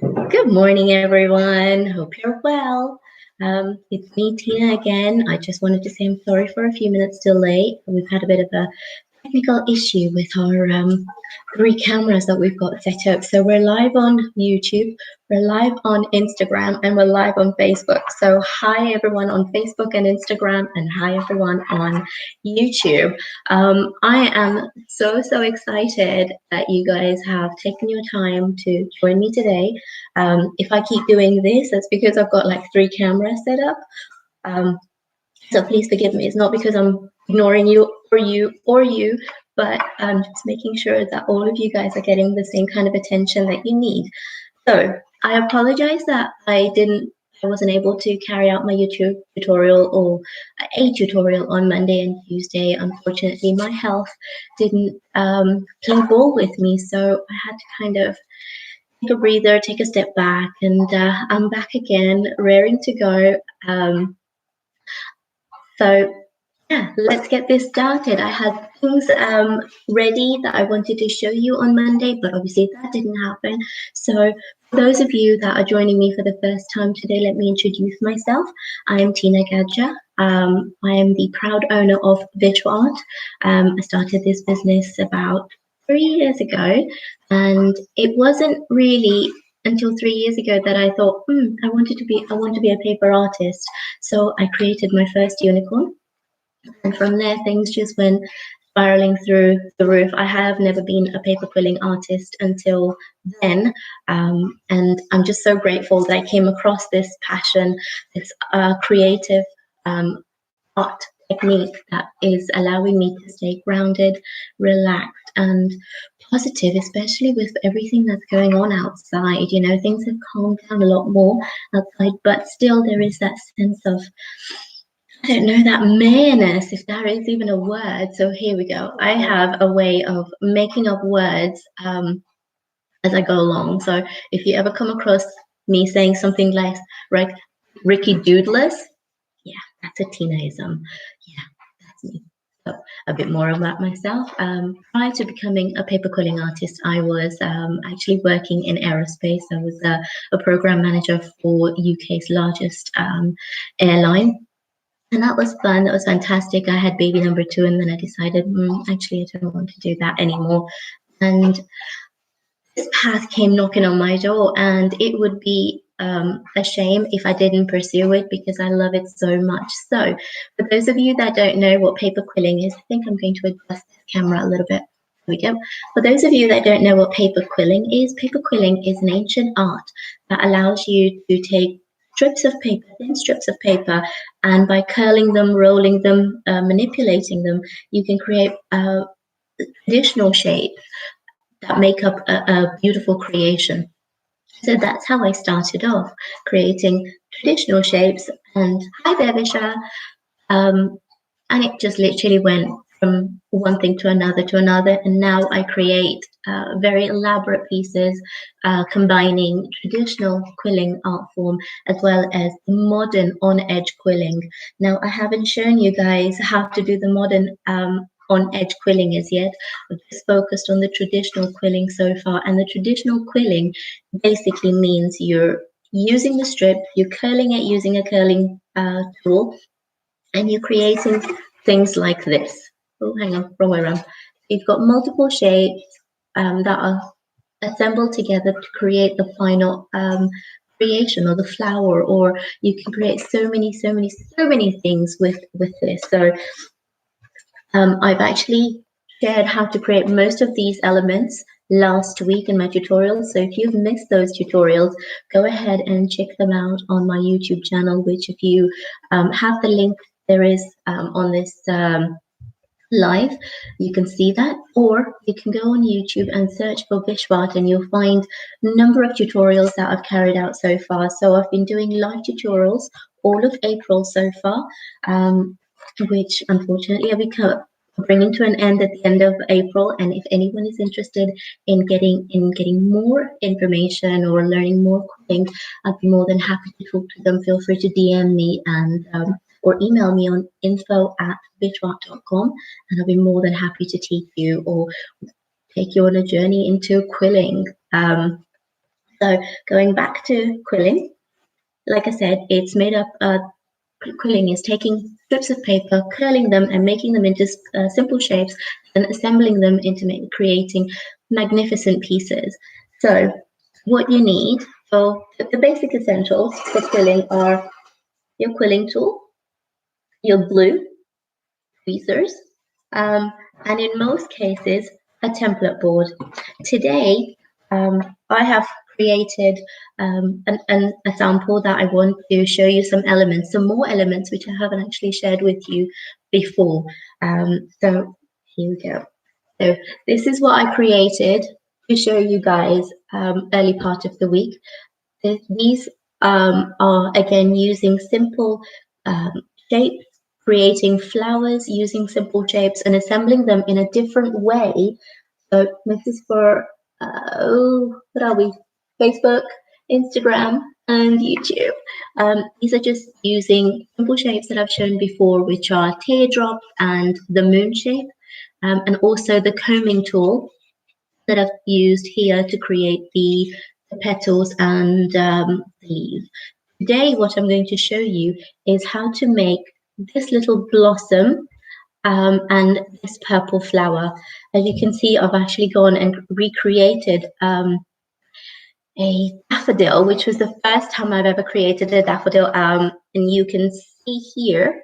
Good morning, everyone. Hope you're well. It's me, Tina, again. I just wanted to say I'm sorry for a few minutes delay. We've had a bit of a technical issue with our three cameras that we've got set up. So we're live on YouTube, we're live on Instagram, and we're live on Facebook. So hi everyone on Facebook and Instagram, and hi everyone on YouTube. I am so excited that you guys have taken your time to join me today. If I keep doing this, that's because I've got like three cameras set up. Um, so please forgive me. It's not because I'm ignoring you, but I'm just making sure that all of you guys are getting the same kind of attention that you need. So I apologize that I wasn't able to carry out my YouTube tutorial or a tutorial on Monday and Tuesday. Unfortunately, my health didn't play ball with me, so I had to kind of take a breather, take a step back, and I'm back again, raring to go. So yeah, let's get this started. I had things ready that I wanted to show you on Monday, but obviously that didn't happen. So for those of you that are joining me for the first time today, let me introduce myself. I am Tina Gadja. I am the proud owner of Visual Art. I started this business about 3 years ago, and it wasn't really until 3 years ago that I thought, I want to be a paper artist. So I created my first unicorn. And from there, things just went spiraling through the roof. I have never been a paper quilling artist until then. And I'm just so grateful that I came across this passion, this creative art technique that is allowing me to stay grounded, relaxed, and positive, especially with everything that's going on outside. You know, things have calmed down a lot more outside, but still there is that sense of, I don't know, that maleness, if that is even a word. So here we go. I have a way of making up words as I go along. So if you ever come across me saying something like Ricky Doodless, yeah, that's a Tinaism. Yeah, that's me. So a bit more about myself. Prior to becoming a paper quilling artist, I was actually working in aerospace. I was a program manager for UK's largest airline. And that was fun. That was fantastic. I had baby number two, and then I decided, actually, I don't want to do that anymore. And this path came knocking on my door, and it would be a shame if I didn't pursue it because I love it so much. So, for those of you that don't know what paper quilling is, I think I'm going to adjust this camera a little bit. There we go. For those of you that don't know what paper quilling is an ancient art that allows you to take strips of paper, thin strips of paper, and by curling them, rolling them, manipulating them, you can create traditional shapes that make up a beautiful creation. So that's how I started off, creating traditional shapes. And hi there, Visha. And it just literally went from one thing to another. And now I create very elaborate pieces, combining traditional quilling art form as well as modern on-edge quilling. Now, I haven't shown you guys how to do the modern on-edge quilling as yet. I've just focused on the traditional quilling so far. And the traditional quilling basically means you're using the strip, you're curling it using a curling tool, and you're creating things like this. Oh, hang on, wrong way around. You've got multiple shapes that are assembled together to create the final creation or the flower, or you can create so many things with this. So I've actually shared how to create most of these elements last week in my tutorials. So if you've missed those tutorials, go ahead and check them out on my YouTube channel, which if you have the link there is on this live, you can see that, or you can go on YouTube and search for Vishwat and you'll find a number of tutorials that I've carried out so far. So I've been doing live tutorials all of April so far, which unfortunately I'll be bringing to an end at the end of April. And if anyone is interested in getting more information or learning more coding, I'd be more than happy to talk to them. Feel free to DM me and or email me on info@bitwart.com, and I'll be more than happy to teach you or take you on a journey into quilling. So going back to quilling, like I said, it's made up. Quilling is taking strips of paper, curling them, and making them into simple shapes, and assembling them into creating magnificent pieces. So what you need for the basic essentials for quilling are your quilling tool, your glue, tweezers, and in most cases, a template board. Today, I have created a sample that I want to show you some more elements which I haven't actually shared with you before. So here we go. So this is what I created to show you guys early part of the week. These are again using simple shapes, creating flowers using simple shapes and assembling them in a different way. So this is for, what are we? Facebook, Instagram, and YouTube. These are just using simple shapes that I've shown before, which are teardrops and the moon shape, and also the combing tool that I've used here to create the petals and the leaves. Today, what I'm going to show you is how to make this little blossom and this purple flower. As you can see, I've actually gone and recreated a daffodil, which was the first time I've ever created a daffodil. And you can see here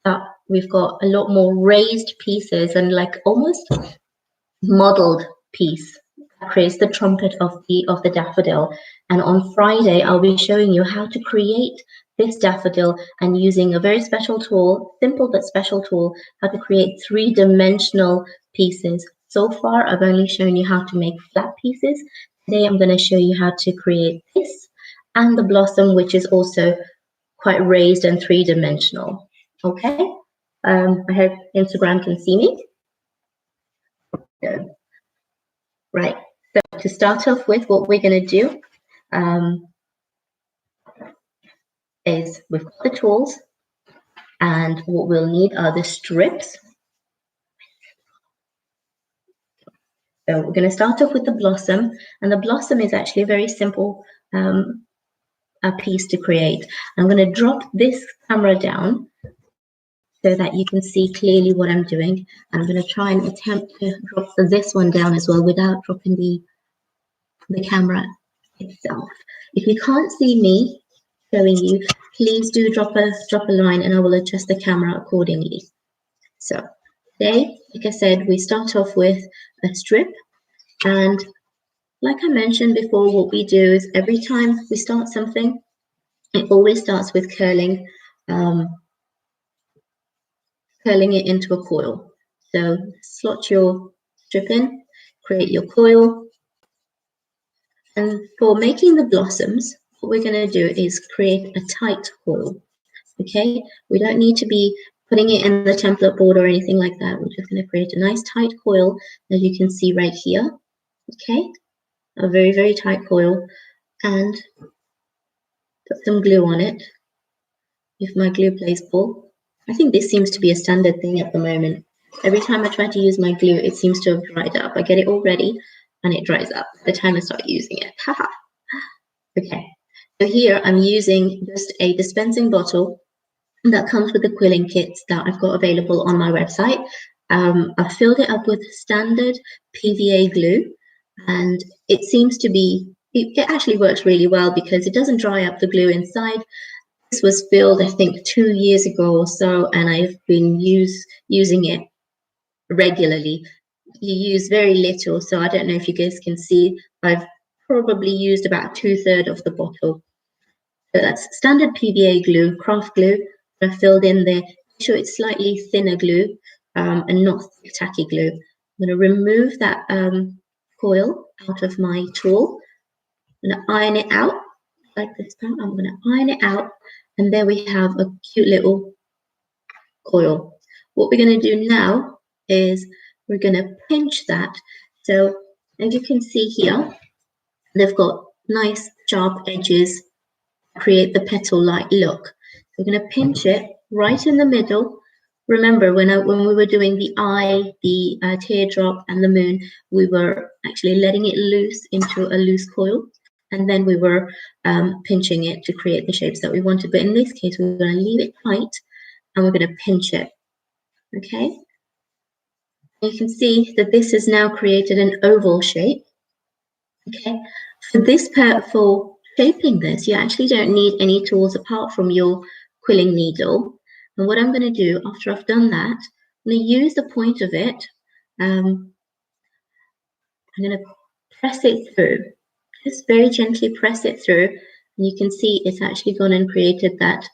that we've got a lot more raised pieces and like almost modeled piece that creates the trumpet of the daffodil. And on Friday, I'll be showing you how to create this daffodil and using a very special tool, simple but special tool, how to create three-dimensional pieces. So far, I've only shown you how to make flat pieces. Today, I'm going to show you how to create this and the blossom, which is also quite raised and three-dimensional. Okay? I hope Instagram can see me. Good. Right, so to start off with, what we're going to do is we've got the tools, and what we'll need are the strips. So we're going to start off with the blossom, and the blossom is actually a very simple a piece to create. I'm going to drop this camera down so that you can see clearly what I'm doing. And I'm going to try and attempt to drop this one down as well without dropping the camera itself. If you can't see me showing you, please do drop a line and I will adjust the camera accordingly. So today, like I said, we start off with a strip, and like I mentioned before, what we do is every time we start something, it always starts with curling it into a coil. So slot your strip in, create your coil, and for making the blossoms, what we're going to do is create a tight coil. Okay, we don't need to be putting it in the template board or anything like that. We're just going to create a nice tight coil, as you can see right here. Okay, a very, very tight coil, and put some glue on it if my glue plays ball. I think this seems to be a standard thing at the moment. Every time I try to use my glue, it seems to have dried up. I get it all ready and it dries up by the time I start using it. Haha. Okay, so here I'm using just a dispensing bottle that comes with the quilling kits that I've got available on my website. I've filled it up with standard PVA glue, and it seems to be, it actually works really well because it doesn't dry up the glue inside. This was filled, I think, 2 years ago or so, and I've been using it regularly. You use very little, so I don't know if you guys can see, I've probably used about 2/3 of the bottle. So that's standard PVA glue, craft glue. I filled in there. Make sure it's slightly thinner glue and not thick, tacky glue. I'm going to remove that coil out of my tool. I'm going to iron it out like this. I'm going to iron it out, and there we have a cute little coil. What we're going to do now is we're going to pinch that. So as you can see here, they've got nice sharp edges, create the petal-like look. So we're going to pinch it right in the middle. Remember, when we were doing the eye, the teardrop, and the moon, we were actually letting it loose into a loose coil. and then we were pinching it to create the shapes that we wanted. But in this case, we're going to leave it tight and we're going to pinch it. Okay. You can see that this has now created an oval shape. Okay. For this part, for shaping this, you actually don't need any tools apart from your quilling needle. And what I'm going to do after I've done that, I'm going to use the point of it. I'm going to press it through. Just very gently press it through. And you can see it's actually gone and created that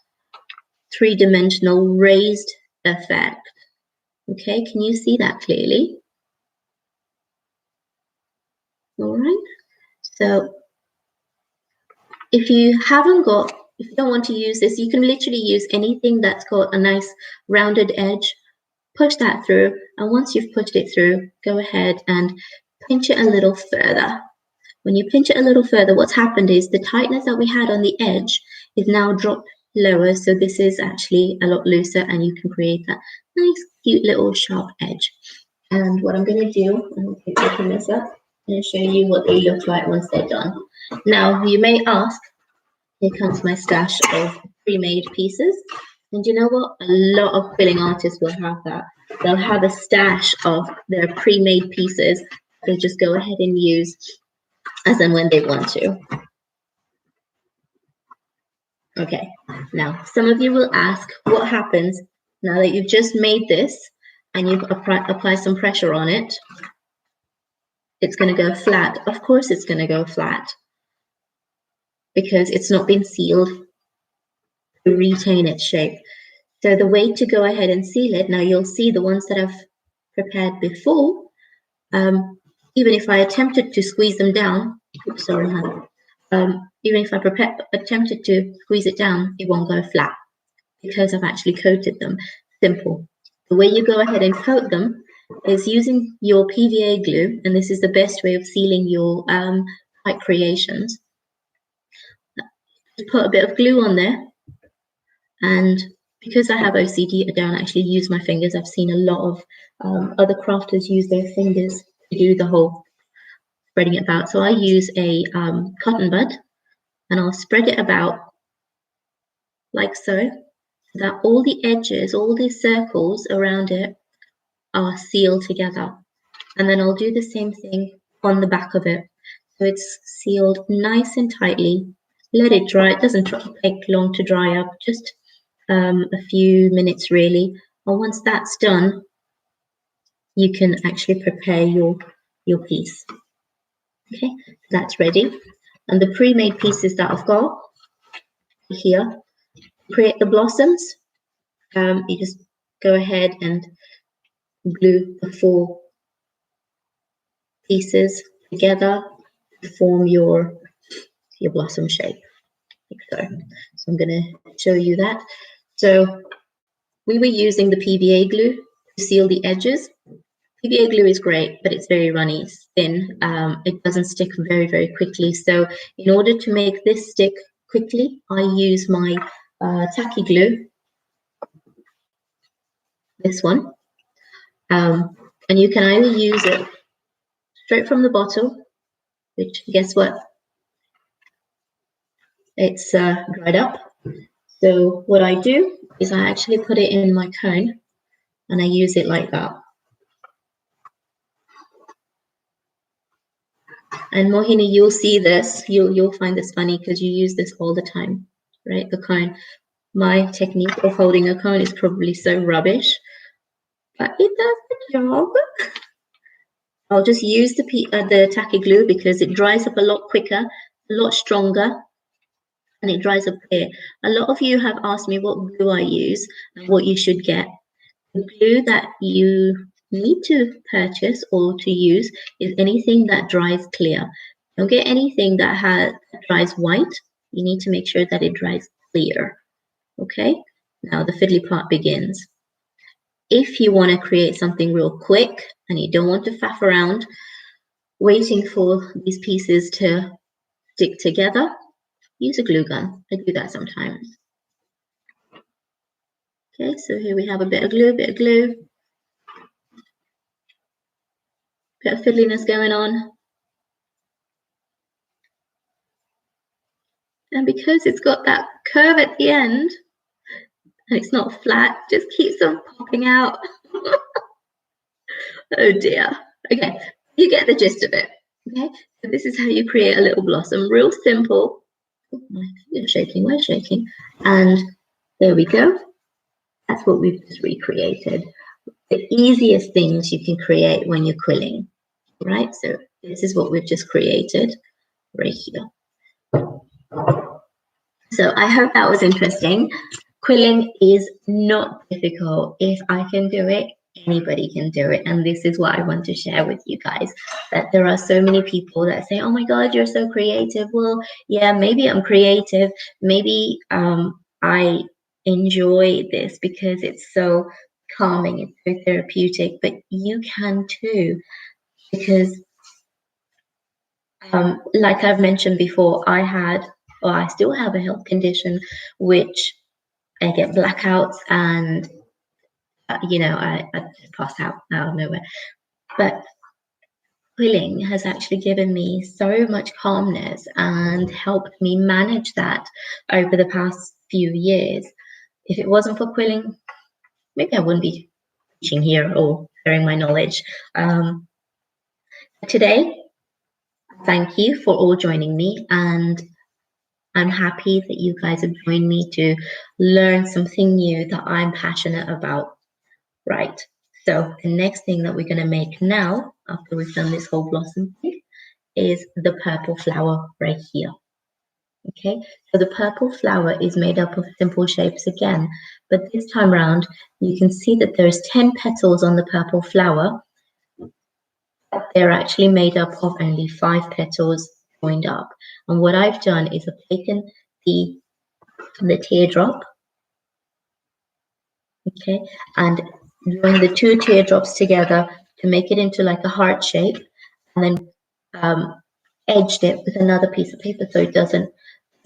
three-dimensional raised effect. Okay, can you see that clearly? All right. So if you don't want to use this, you can literally use anything that's got a nice rounded edge. Push that through, and once you've pushed it through, go ahead and pinch it a little further. When you pinch it a little further, what's happened is the tightness that we had on the edge is now dropped lower, so this is actually a lot looser, and you can create that nice, cute little sharp edge. And what I'm going to do, I'm going to open this up and show you what they look like once they're done. Now, you may ask, here comes my stash of pre-made pieces. And you know what? A lot of quilling artists will have that. They'll have a stash of their pre-made pieces. They just go ahead and use as and when they want to. Okay, now some of you will ask what happens now that you've just made this and you've applied some pressure on it. It's going to go flat. Of course it's going to go flat because it's not been sealed to retain its shape. So the way to go ahead and seal it, now you'll see the ones that I've prepared before, even if I attempted to squeeze them down, oops, sorry, even if I attempted to squeeze it down, it won't go flat because I've actually coated them. Simple. The way you go ahead and coat them is using your PVA glue, and this is the best way of sealing your kite creations. Just put a bit of glue on there, and because I have OCD, I don't actually use my fingers. I've seen a lot of other crafters use their fingers to do the whole spreading it about. So I use a cotton bud, and I'll spread it about like so, so that all the edges, all these circles around it are sealed together. And then I'll do the same thing on the back of it. So it's sealed nice and tightly. Let it dry. It doesn't take long to dry up, just a few minutes really. And once that's done, you can actually prepare your piece. Okay, that's ready. And the pre-made pieces that I've got here, create the blossoms. You just go ahead and glue the 4 pieces together to form your blossom shape, like so. So I'm going to show you that. So we were using the PVA glue to seal the edges. PVA glue is great, but it's very runny, it's thin. It doesn't stick very, very quickly. So in order to make this stick quickly, I use my tacky glue, this one. And you can either use it straight from the bottle, which guess what? It's dried up. So what I do is I actually put it in my cone and I use it like that. And Mohini, you'll see this. You'll find this funny because you use this all the time, right? The cone. My technique of holding a cone is probably so rubbish, but it does the job. I'll just use the tacky glue because it dries up a lot quicker, a lot stronger, and it dries up clear. A lot of you have asked me what glue I use and what you should get. The glue that you need to purchase or to use is anything that dries clear. Don't get anything that dries white. You need to make sure that it dries clear. Okay, now the fiddly part begins. If you want to create something real quick and you don't want to faff around waiting for these pieces to stick together, use a glue gun. I do that sometimes. Okay, so here we have a bit of glue, bit of fiddliness going on. And because it's got that curve at the end, and it's not flat, just keeps on popping out. Oh dear. Okay, you get the gist of it. Okay, so this is how you create a little blossom. Real simple. Oh, my finger's shaking, we're shaking. And there we go. That's what we've just recreated. The easiest things you can create when you're quilling, right? So this is what we've just created right here. So I hope that was interesting. Quilling is not difficult. If I can do it, anybody can do it. And this is what I want to share with you guys, that there are so many people that say, oh my God, you're so creative. Well, yeah, maybe I'm creative. Maybe I enjoy this because it's so calming, it's so therapeutic, but you can too, because like I've mentioned before, I still have a health condition which I get blackouts and I just pass out of nowhere. But quilling has actually given me so much calmness and helped me manage that over the past few years. If it wasn't for quilling, maybe I wouldn't be teaching here or sharing my knowledge. Today, thank you for all joining me, and I'm happy that you guys have joined me to learn something new that I'm passionate about. Right. So the next thing that we're going to make now, after we've done this whole blossom thing, is the purple flower right here. Okay, so the purple flower is made up of simple shapes again, but this time around, you can see that there's 10 petals on the purple flower. They're actually made up of only 5 petals joined up. And what I've done is I've taken the teardrop, okay, and joined the 2 teardrops together to make it into like a heart shape, and then edged it with another piece of paper so it doesn't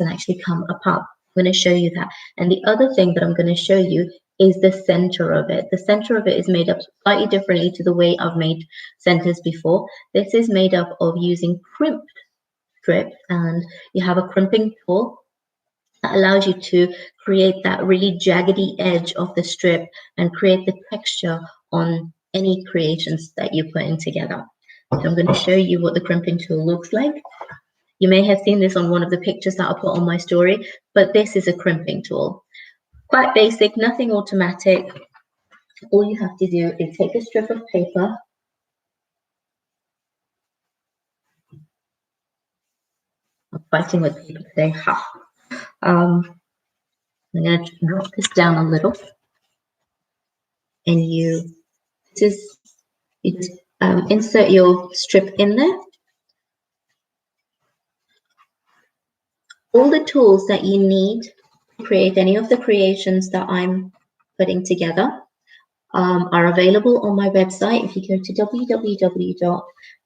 actually come apart. I'm going to show you that. And the other thing that I'm going to show you is the center of it. The center of it is made up slightly differently to the way I've made centers before. This is made up of using crimped strips, and you have a crimping tool that allows you to create that really jaggedy edge of the strip and create the texture on any creations that you're putting together. So I'm going to show you what the crimping tool looks like. You may have seen this on one of the pictures that I put on my story, but this is a crimping tool. Quite basic, nothing automatic. All you have to do is take a strip of paper. I'm fighting with paper today. Ha. I'm going to drop this down a little, and you just insert your strip in there. All the tools that you need to create any of the creations that I'm putting together are available on my website. If you go to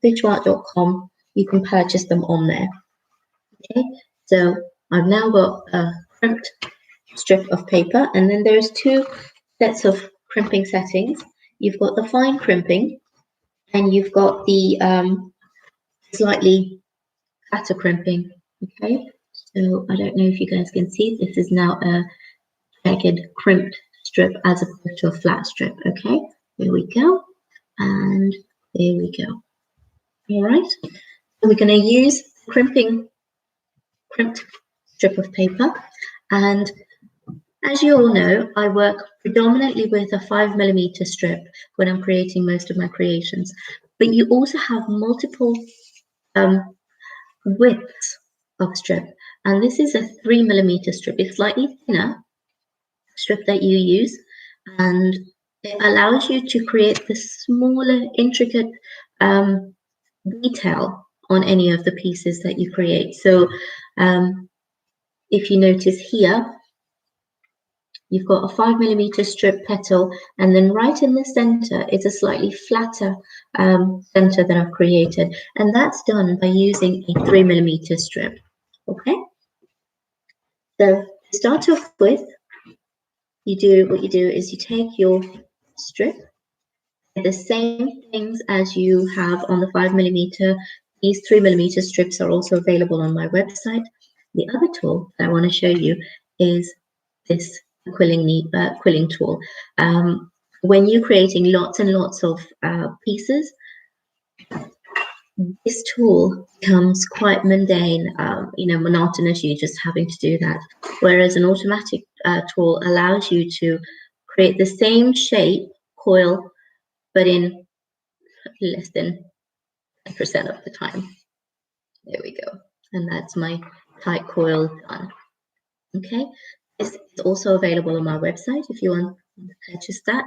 www.fitchart.com, you can purchase them on there. Okay, so I've now got a crimped strip of paper, and then there's 2 sets of crimping settings. You've got the fine crimping, and you've got the slightly fatter crimping. Okay, so I don't know if you guys can see, this is now a jagged crimped strip as opposed to a flat strip. Okay, here we go, and there we go. All right, so we're going to use crimped strip of paper, and as you all know, I work predominantly with a 5mm strip when I'm creating most of my creations, but you also have multiple widths of strip, and this is a 3mm strip. It's slightly thinner strip that you use, and it allows you to create the smaller, intricate detail on any of the pieces that you create. So if you notice here, you've got a 5mm strip petal, and then right in the center is a slightly flatter center that I've created, and that's done by using a 3mm strip. Okay, so to start off with, what you do is you take your strip, the same things as you have on the 5mm. These 3mm strips are also available on my website. The other tool that I want to show you is this quilling tool. When you're creating lots and lots of pieces, this tool becomes quite mundane, monotonous, you just having to do that. Whereas an automatic tool allows you to create the same shape coil, but in less than 10% of the time. There we go. And that's my tight coil done. Okay. This is also available on my website if you want to purchase that.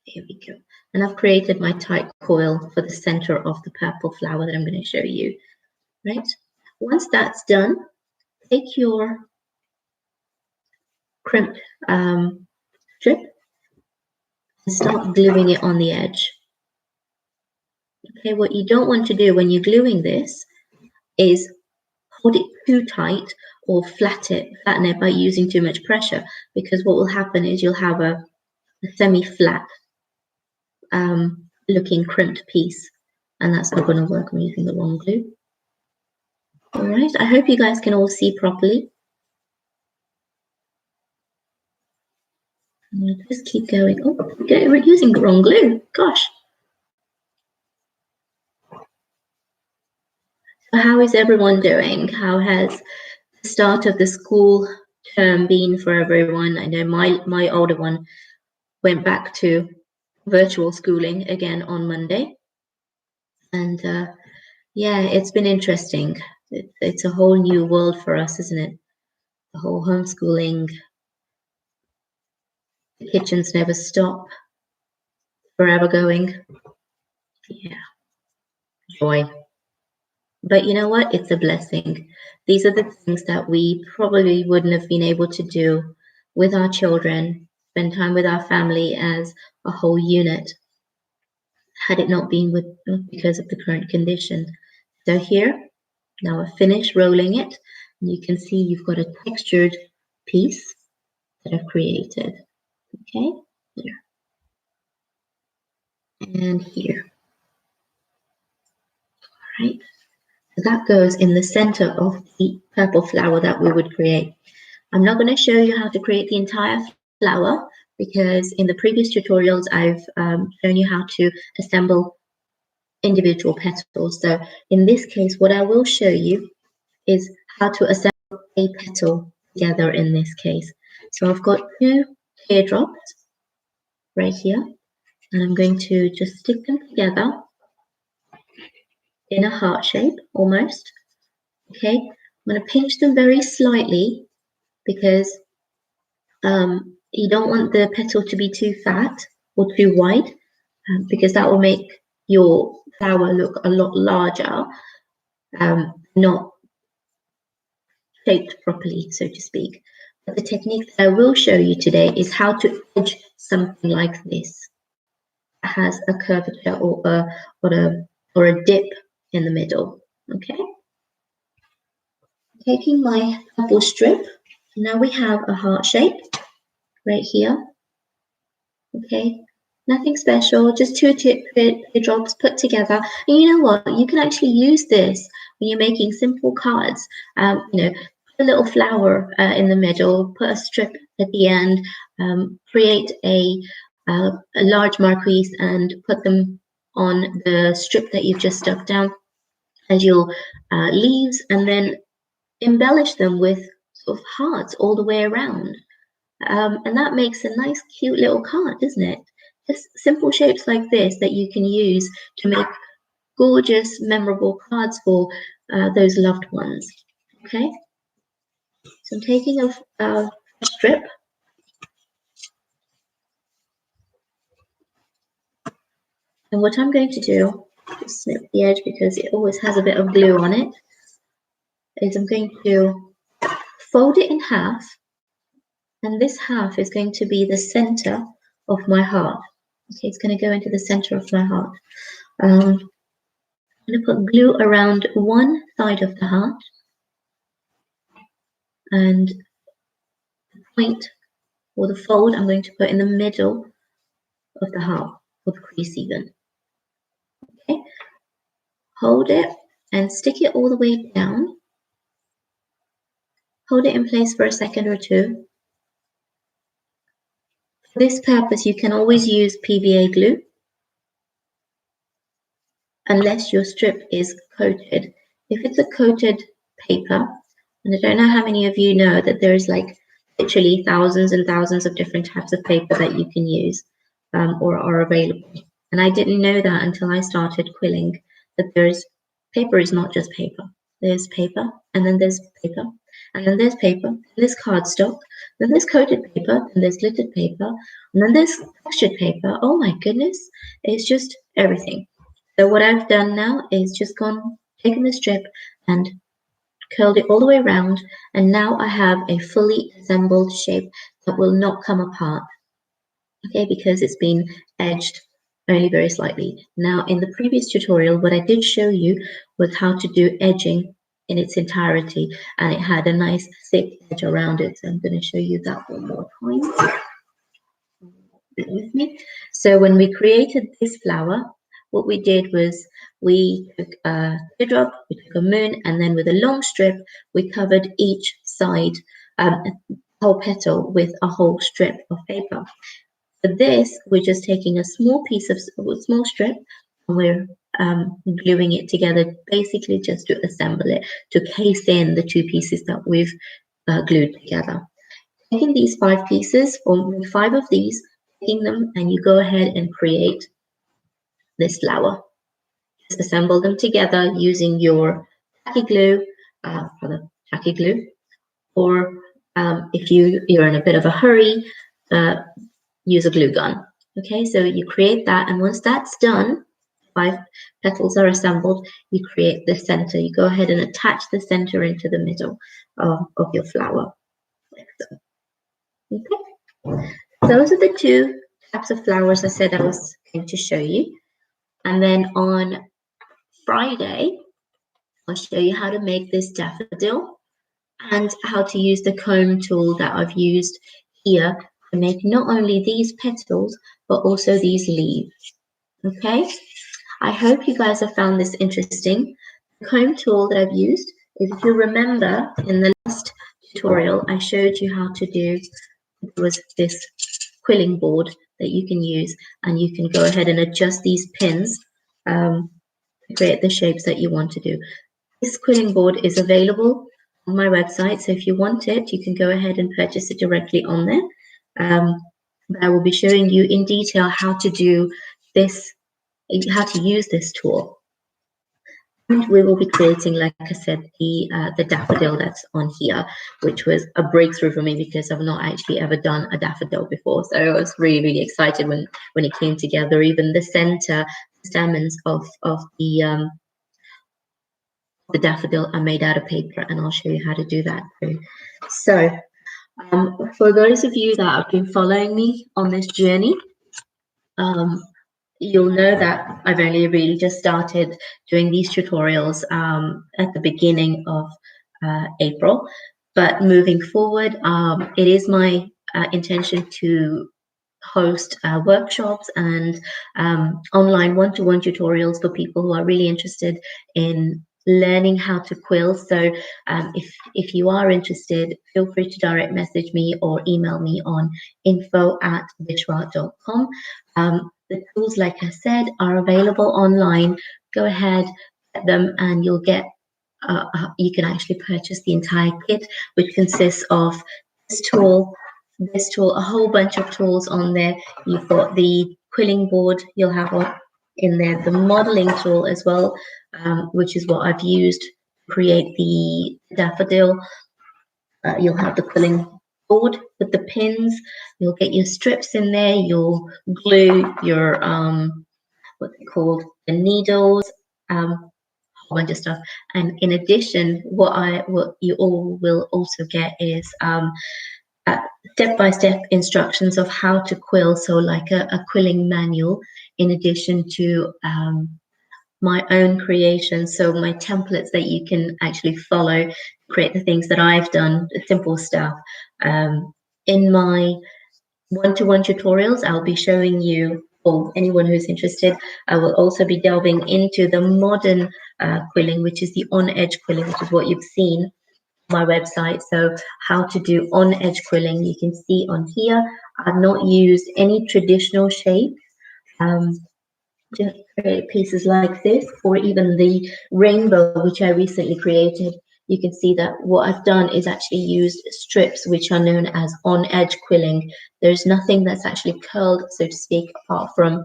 Here we go. And I've created my tight coil for the center of the purple flower that I'm going to show you. Right. Once that's done, take your crimp strip and start gluing it on the edge. Okay, what you don't want to do when you're gluing this is hold it too tight or flatten it by using too much pressure, because what will happen is you'll have a semi-flat looking crimped piece, and that's not going to work. I'm using the wrong glue. All right, I hope you guys can all see properly. Just keep going. Oh, we're using the wrong glue. Gosh. So how is everyone doing? How has the start of the school term been for everyone? I know my older one went back to virtual schooling again on Monday. And yeah, it's been interesting. It's a whole new world for us, isn't it? The whole homeschooling, the kitchens never stop, forever going. Yeah, joy. But you know what? It's a blessing. These are the things that we probably wouldn't have been able to do with our children, spend time with our family as a whole unit, had it not been because of the current condition. So here, now I've finished rolling it, and you can see you've got a textured piece that I've created. Okay, here and here. All right, so that goes in the center of the purple flower that we would create. I'm not going to show you how to create the entire flower, because in the previous tutorials I've shown you how to assemble individual petals. So in this case, what I will show you is how to assemble a petal together in this case. So I've got 2 teardrops right here, and I'm going to just stick them together in a heart shape almost. Okay, I'm going to pinch them very slightly because you don't want the petal to be too fat or too wide, because that will make your flower look a lot larger, not shaped properly, so to speak. But the technique that I will show you today is how to edge something like this. It has a curvature or a dip in the middle. Okay. Taking my purple strip, now we have a heart shape right here. Okay, nothing special, just 2 teardrops put together. And you know what? You can actually use this when you're making simple cards. Put a little flower in the middle, put a strip at the end, create a large marquise and put them on the strip that you've just stuck down as your leaves, and then embellish them with sort of hearts all the way around. And that makes a nice, cute little card, doesn't it? Just simple shapes like this that you can use to make gorgeous, memorable cards for those loved ones. Okay? So I'm taking a strip. And what I'm going to do, just snip the edge because it always has a bit of glue on it, is I'm going to fold it in half. And this half is going to be the center of my heart. Okay, it's going to go into the center of my heart. I'm going to put glue around one side of the heart, and the point or the fold I'm going to put in the middle of the heart, or the crease even. Okay, hold it and stick it all the way down. Hold it in place for a second or two. For this purpose, you can always use PVA glue unless your strip is coated. If it's a coated paper, and I don't know how many of you know that there's like literally thousands and thousands of different types of paper that you can use or are available. And I didn't know that until I started quilling, that paper is not just paper. There's paper, and then there's paper, and then there's paper, and there's cardstock, then there's coated paper, and there's glittered paper, and then there's textured paper. Oh my goodness, it's just everything. So what I've done now is just taken the strip and curled it all the way around, and now I have a fully assembled shape that will not come apart, okay, because it's been edged only very slightly. Now, in the previous tutorial, what I did show you was how to do edging in its entirety, and it had a nice thick edge around it. So I'm going to show you that one more time. With me. So when we created this flower, what we did was we took a teardrop, we took a moon, and then with a long strip, we covered each side, whole petal with a whole strip of paper. For this, we're just taking a small small strip, and we're gluing it together, basically just to assemble it, to case in the two pieces that we've glued together. Taking these 5 pieces, or 5 of these, taking them, and you go ahead and create this flower. Just assemble them together using your tacky glue, or if you're in a bit of a hurry, use a glue gun. Okay, so you create that, and once that's done, 5 petals are assembled, you create the center. You go ahead and attach the center into the middle of your flower, like so. Okay, those are the 2 types of flowers I said I was going to show you. And then on Friday, I'll show you how to make this daffodil and how to use the comb tool that I've used here to make not only these petals, but also these leaves. Okay, I hope you guys have found this interesting. The comb tool that I've used is, if you remember in the last tutorial, I showed you how to do, was this quilling board that you can use, and you can go ahead and adjust these pins to create the shapes that you want to do. This quilling board is available on my website, so if you want it, you can go ahead and purchase it directly on there. But I will be showing you in detail how to do this, how to use this tool. And we will be creating, like I said, the daffodil that's on here, which was a breakthrough for me because I've not actually ever done a daffodil before. So I was really, really excited when it came together. Even the center stamens of the daffodil are made out of paper, and I'll show you how to do that too. So for those of you that have been following me on this journey, you'll know that I've only really just started doing these tutorials at the beginning of April. But moving forward, it is my intention to host workshops and online one-to-one tutorials for people who are really interested in learning how to quill. So if you are interested, feel free to direct message me or email me on info@richart.com. The tools, like I said, are available online. Go ahead, get them, and you'll get you can actually purchase the entire kit, which consists of this tool, a whole bunch of tools on there. You've got the quilling board, you'll have in there the modeling tool as well, which is what I've used to create the daffodil. You'll have the quilling board with the pins. You'll get your strips in there, your glue, your what they called the needles, a whole bunch of stuff. And in addition, what you all will also get is step-by-step instructions of how to quill, so like a quilling manual, in addition to my own creation, so my templates that you can actually follow, create the things that I've done, the simple stuff. In my one-to-one tutorials, I'll be showing you for anyone who's interested. I will also be delving into the modern quilling, which is the on-edge quilling, which is what you've seen on my website. So how to do on-edge quilling, you can see on here. I've not used any traditional shape. To create pieces like this, or even the rainbow which I recently created, you can see that what I've done is actually used strips which are known as on-edge quilling. There's nothing that's actually curled, so to speak, apart from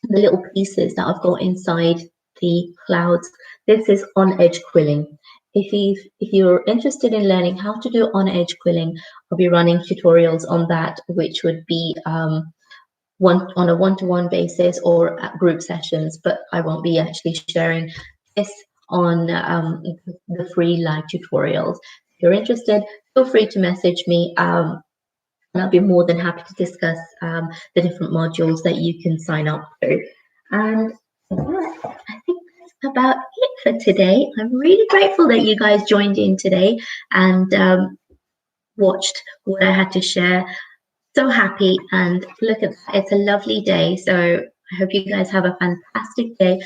the little pieces that I've got inside the clouds. This is on-edge quilling. If you're interested in learning how to do on-edge quilling, I'll be running tutorials on that, which would be on a one-to-one basis or at group sessions, but I won't be actually sharing this on the free live tutorials. If you're interested, feel free to message me, and I'll be more than happy to discuss the different modules that you can sign up to. And yeah, I think that's about it for today. I'm really grateful that you guys joined in today and watched what I had to share. So happy, and look at that, it's a lovely day. So I hope you guys have a fantastic day.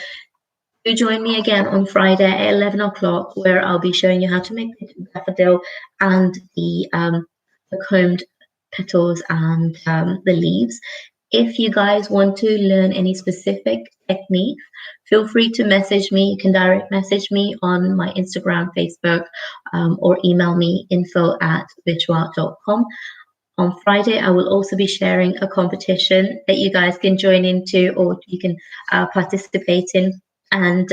Do join me again on Friday at 11 o'clock, where I'll be showing you how to make the daffodil and the combed petals and the leaves. If you guys want to learn any specific techniques, feel free to message me. You can direct message me on my Instagram, Facebook, or email me info@virtuart.com. On Friday, I will also be sharing a competition that you guys can join into, or you can participate in. And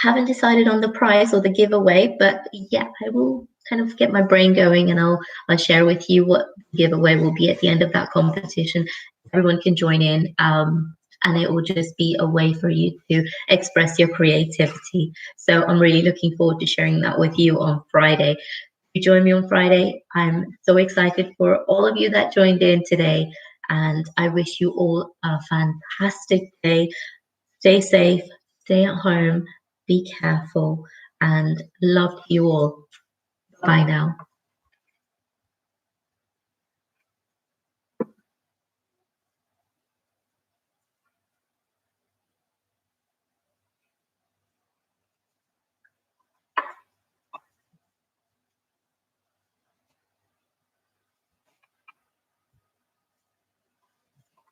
haven't decided on the prize or the giveaway, but yeah, I will kind of get my brain going, and I'll share with you what the giveaway will be at the end of that competition. Everyone can join in, and it will just be a way for you to express your creativity. So I'm really looking forward to sharing that with you on Friday. You join me on Friday. I'm so excited for all of you that joined in today, and I wish you all a fantastic day. Stay safe, stay at home, be careful, and love to you all. Bye now.